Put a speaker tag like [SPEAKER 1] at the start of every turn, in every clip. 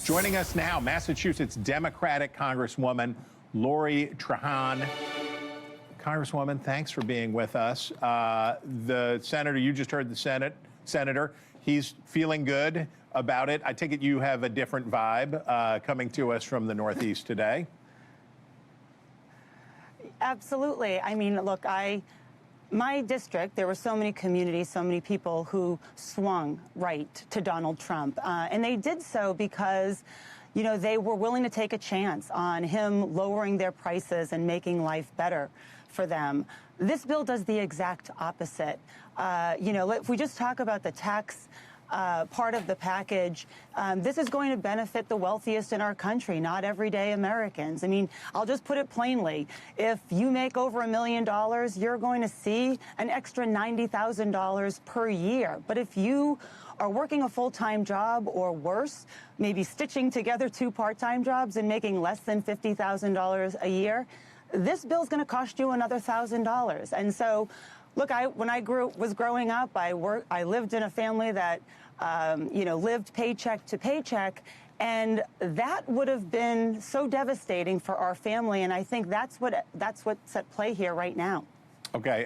[SPEAKER 1] Joining us now, Massachusetts Democratic Congresswoman Lori Trahan. Congresswoman, thanks for being with us. The senator, you just heard the senator, he's feeling good about it. I take it you have a different vibe coming to us from the Northeast today.
[SPEAKER 2] Absolutely. I mean, look, my district, there were so many communities, so many people who swung right to Donald Trump. And they did so because, you know, they were willing to take a chance on him lowering their prices and making life better for them. This bill does the exact opposite. You know, if we just talk about the tax part of the package, this is going to benefit the wealthiest in our country, not everyday Americans. I mean, I'll just put it plainly. If you make over $1 million, you're going to see an extra $90,000 per year. But if you are working a full-time job or worse, maybe stitching together 2 part-time jobs and making less than $50,000 a year, this bill is going to cost you another $1,000. And so, look, when I was growing up, I lived in a family that, you know, lived paycheck to paycheck, and that would have been so devastating for our family. And I think that's what's at play here right now.
[SPEAKER 1] Okay,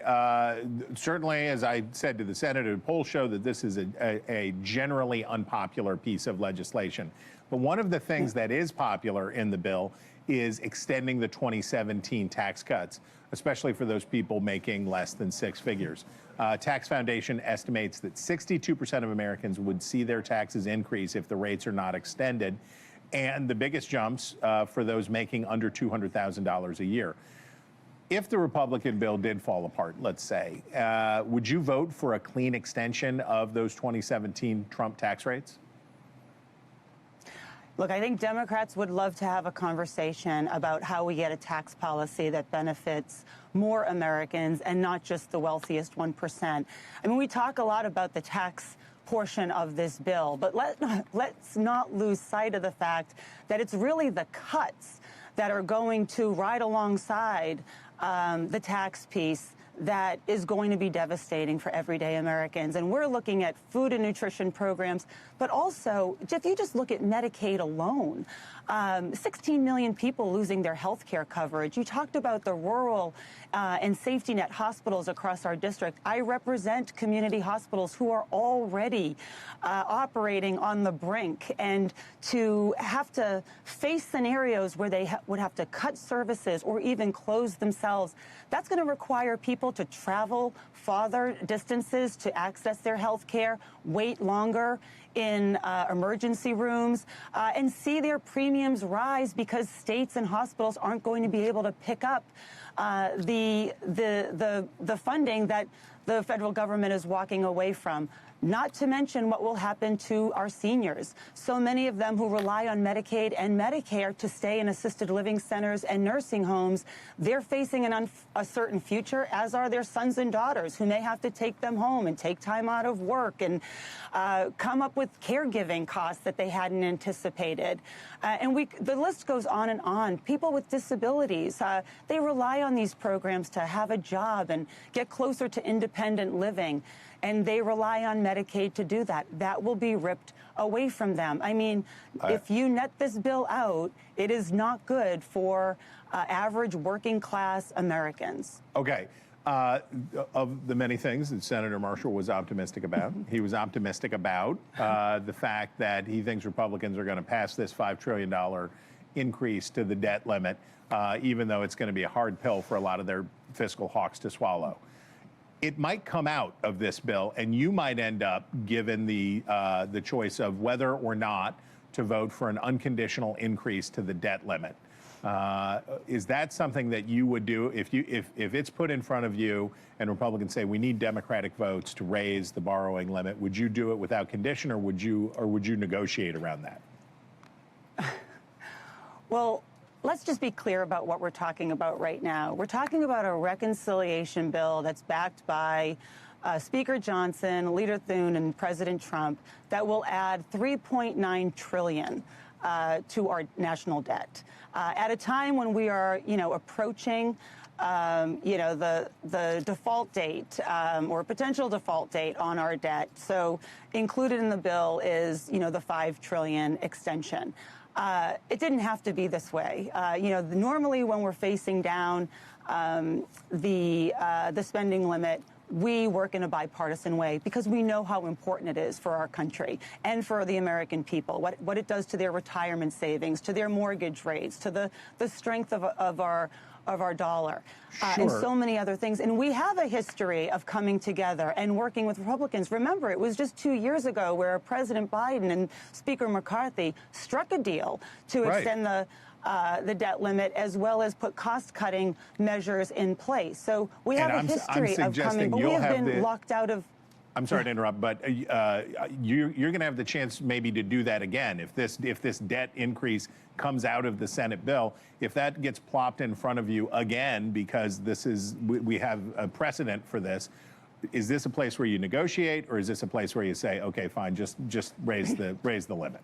[SPEAKER 1] certainly, as I said to the senator, polls show that this is a generally unpopular piece of legislation. But one of the things that is popular in the bill is extending the 2017 tax cuts, especially for those people making less than 6 figures. Tax Foundation estimates that 62% of Americans would see their taxes increase if the rates are not extended, and the biggest jumps for those making under $200,000 a year. If the Republican bill did fall apart, let's say, would you vote for a clean extension of those 2017 Trump tax rates?
[SPEAKER 2] Look, I think Democrats would love to have a conversation about how we get a tax policy that benefits more Americans and not just the wealthiest 1%. I mean, we talk a lot about the tax portion of this bill, but let's not lose sight of the fact that it's really the cuts that are going to ride alongside the tax piece that is going to be devastating for everyday Americans. And we're looking at food and nutrition programs, but also, if you just look at Medicaid alone, 16 million people losing their health care coverage. You talked about the rural and safety net hospitals across our district. I represent community hospitals who are already operating on the brink, and to have to face scenarios where they would have to cut services or even close themselves, that's going to require people to travel farther distances to access their health care, wait longer in emergency rooms, and see their premiums rise because states and hospitals aren't going to be able to pick up the funding that the federal government is walking away from. Not to mention what will happen to our seniors. So many of them who rely on Medicaid and Medicare to stay in assisted living centers and nursing homes, they're facing an uncertain future, as are their sons and daughters, who may have to take them home and take time out of work and come up with caregiving costs that they hadn't anticipated. And the list goes on and on. People with disabilities, they rely on these programs to have a job and get closer to independent living. And they rely on Medicaid to do that. That will be ripped away from them. I mean, if you net this bill out, it is not good for average working class Americans.
[SPEAKER 1] Okay. Of the many things that Senator Marshall was optimistic about, he was optimistic about the fact that he thinks Republicans are going to pass this $5 trillion increase to the debt limit, even though it's going to be a hard pill for a lot of their fiscal hawks to swallow. It might come out of this bill, and you might end up given the choice of whether or not to vote for an unconditional increase to the debt limit. Is that something that you would do if it's put in front of you and Republicans say we need Democratic votes to raise the borrowing limit? Would you do it without condition, or would you negotiate around that?
[SPEAKER 2] Well, let's just be clear about what we're talking about right now. We're talking about a reconciliation bill that's backed by Speaker Johnson, Leader Thune, and President Trump that will add $3.9 trillion to our national debt. At a time when we are, approaching the default date or potential default date on our debt. So included in the bill is, the $5 trillion extension. It didn't have to be this way. Normally when we're facing down the spending limit, we work in a bipartisan way because we know how important it is for our country and for the American people, what it does to their retirement savings, to their mortgage rates, to the strength of our dollar, and so many other things. And we have a history of coming together and working with Republicans. Remember, it was just 2 years ago where President Biden and Speaker McCarthy struck a deal to extend the debt limit, as well as put cost-cutting measures in place. So we have a history of coming, but we have been locked out of.
[SPEAKER 1] I'm sorry to interrupt, but you're going to have the chance maybe to do that again if this debt increase comes out of the Senate bill. If that gets plopped in front of you again, because we have a precedent for this, is this a place where you negotiate, or is this a place where you say, okay, fine, just raise the limit?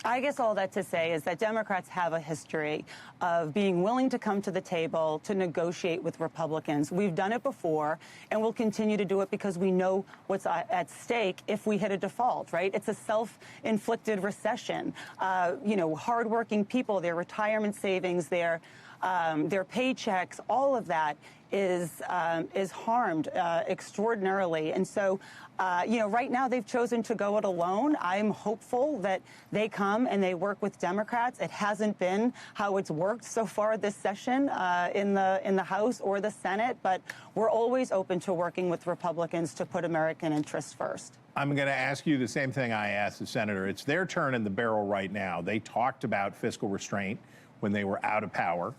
[SPEAKER 2] I guess all that to say is that Democrats have a history of being willing to come to the table to negotiate with Republicans. We've done it before, and we'll continue to do it because we know what's at stake if we hit a default, right? It's a self-inflicted recession. Hardworking people, their retirement savings, their paychecks, all of that is harmed extraordinarily. And so, right now they've chosen to go it alone. I'm hopeful that they come and they work with Democrats. It hasn't been how it's worked so far this session in the House or the Senate, but we're always open to working with Republicans to put American interests first.
[SPEAKER 1] I'm going to ask you the same thing I asked the senator. It's their turn in the barrel right now. They talked about fiscal restraint when they were out of power.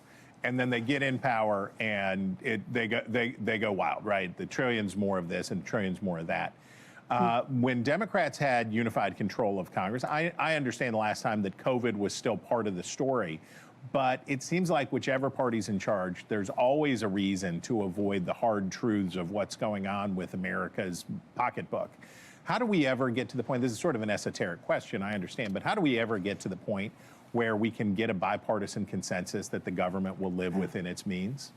[SPEAKER 1] And then they get in power and they go wild, right? The trillions more of this and trillions more of that. When Democrats had unified control of Congress, I understand the last time that COVID was still part of the story, but it seems like whichever party's in charge, there's always a reason to avoid the hard truths of what's going on with America's pocketbook. How do we ever get to the point, this is sort of an esoteric question, I understand, but how do we ever get to the point where we can get a bipartisan consensus that the government will live within its means?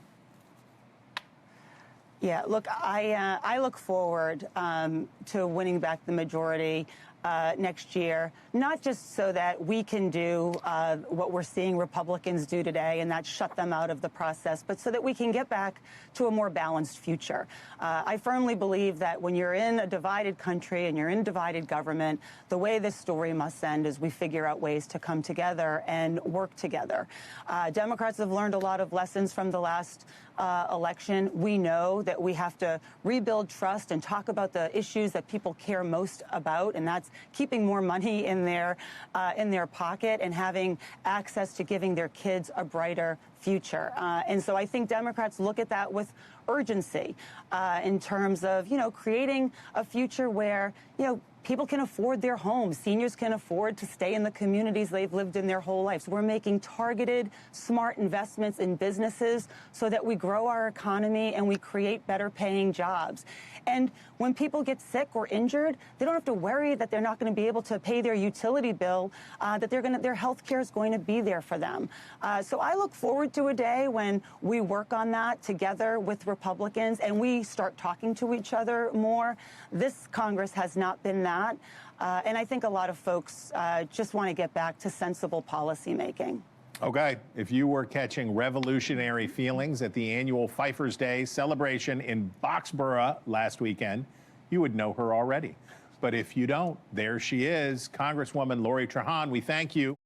[SPEAKER 2] Yeah, look, I look forward to winning back the majority next year, not just so that we can do what we're seeing Republicans do today, and that's shut them out of the process, but so that we can get back to a more balanced future. I firmly believe that when you're in a divided country and you're in divided government, the way this story must end is we figure out ways to come together and work together. Democrats have learned a lot of lessons from the last election. We know that we have to rebuild trust and talk about the issues that people care most about, and that's keeping more money in their pocket and having access to giving their kids a brighter future. And so I think Democrats look at that with urgency in terms of, creating a future where, people can afford their homes. Seniors can afford to stay in the communities they've lived in their whole lives. We're making targeted, smart investments in businesses so that we grow our economy and we create better paying jobs. And when people get sick or injured, they don't have to worry that they're not going to be able to pay their utility bill, that their health care is going to be there for them. So I look forward to a day when we work on that together with Republicans and we start talking to each other more. This Congress has not been that. And I think a lot of folks just want to get back to sensible policymaking.
[SPEAKER 1] Okay, if you were catching revolutionary feelings at the annual Pfeiffer's Day celebration in Boxborough last weekend, you would know her already. But if you don't, there she is, Congresswoman Lori Trahan. We thank you.